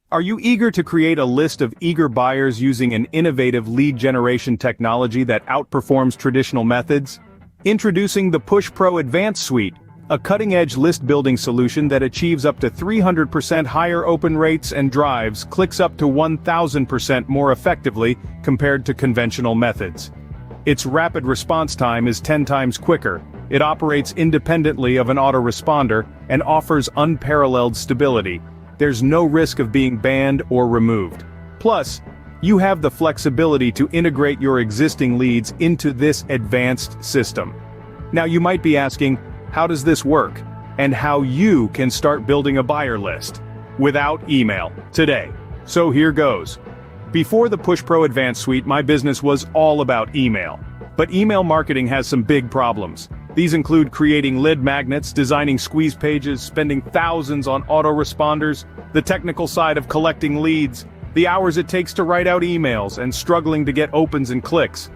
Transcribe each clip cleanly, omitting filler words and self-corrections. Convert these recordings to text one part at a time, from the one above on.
Are you eager to create a list of eager buyers using an innovative lead generation technology that outperforms traditional methods? Introducing the Push Pro Advanced Suite, a cutting-edge list-building solution that achieves up to 300% higher open rates and drives clicks up to 1,000% more effectively compared to conventional methods. Its rapid response time is 10 times quicker, it operates independently of an autoresponder, and offers unparalleled stability. There's no risk of being banned or removed. Plus, you have the flexibility to integrate your existing leads into this advanced system. Now you might be asking, how does this work? And how you can start building a buyer list without email today. So here goes. Before the Push Pro Advanced Suite, my business was all about email. But email marketing has some big problems. These include creating lead magnets, designing squeeze pages, spending thousands on autoresponders, the technical side of collecting leads, the hours it takes to write out emails, and struggling to get opens and clicks.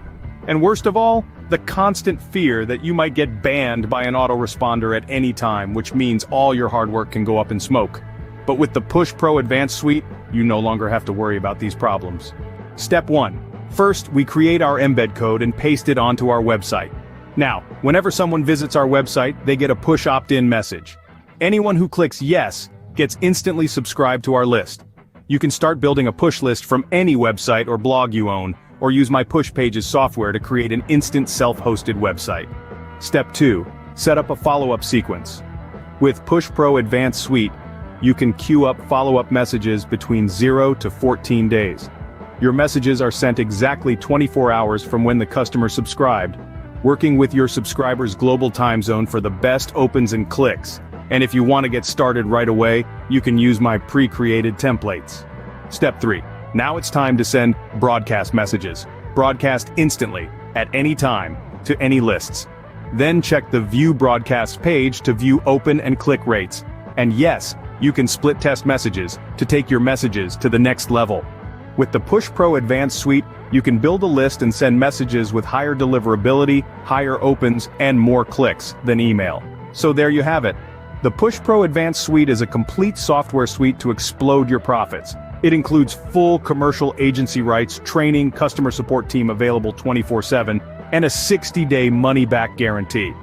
And worst of all, the constant fear that you might get banned by an autoresponder at any time, which means all your hard work can go up in smoke. But with the Push Pro Advanced Suite, you no longer have to worry about these problems. Step 1. First, we create our embed code and paste it onto our website. Now, whenever someone visits our website, they get a push opt-in message. Anyone who clicks yes gets instantly subscribed to our list. You can start building a push list from any website or blog you own, or use my Push Pages software to create an instant self-hosted website. Step 2. Set up a follow-up sequence. With Push Pro Advanced Suite, you can queue up follow-up messages between 0 to 14 days. Your messages are sent exactly 24 hours from when the customer subscribed, working with your subscriber's global time zone for the best opens and clicks. And if you want to get started right away, you can use my pre-created templates. Step 3. Now it's time to send broadcast messages. Broadcast instantly, at any time, to any lists. Then check the View Broadcast page to view open and click rates. And yes, you can split test messages to take your messages to the next level. With the Push Pro Advanced Suite, you can build a list and send messages with higher deliverability, higher opens, and more clicks than email. So there you have it. The Push Pro Advanced Suite is a complete software suite to explode your profits. It includes full commercial agency rights, training, customer support team available 24/7, and a 60-day money-back guarantee.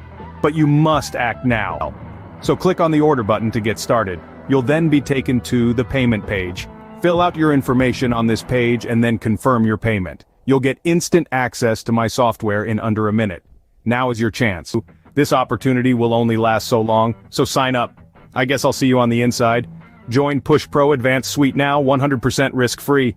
But you must act now. So click on the order button to get started. You'll then be taken to the payment page. Fill out your information on this page and then confirm your payment. You'll get instant access to my software in under a minute. Now is your chance. This opportunity will only last so long, so sign up. I guess I'll see you on the inside. Join Push Pro Advanced Suite now, 100% risk-free.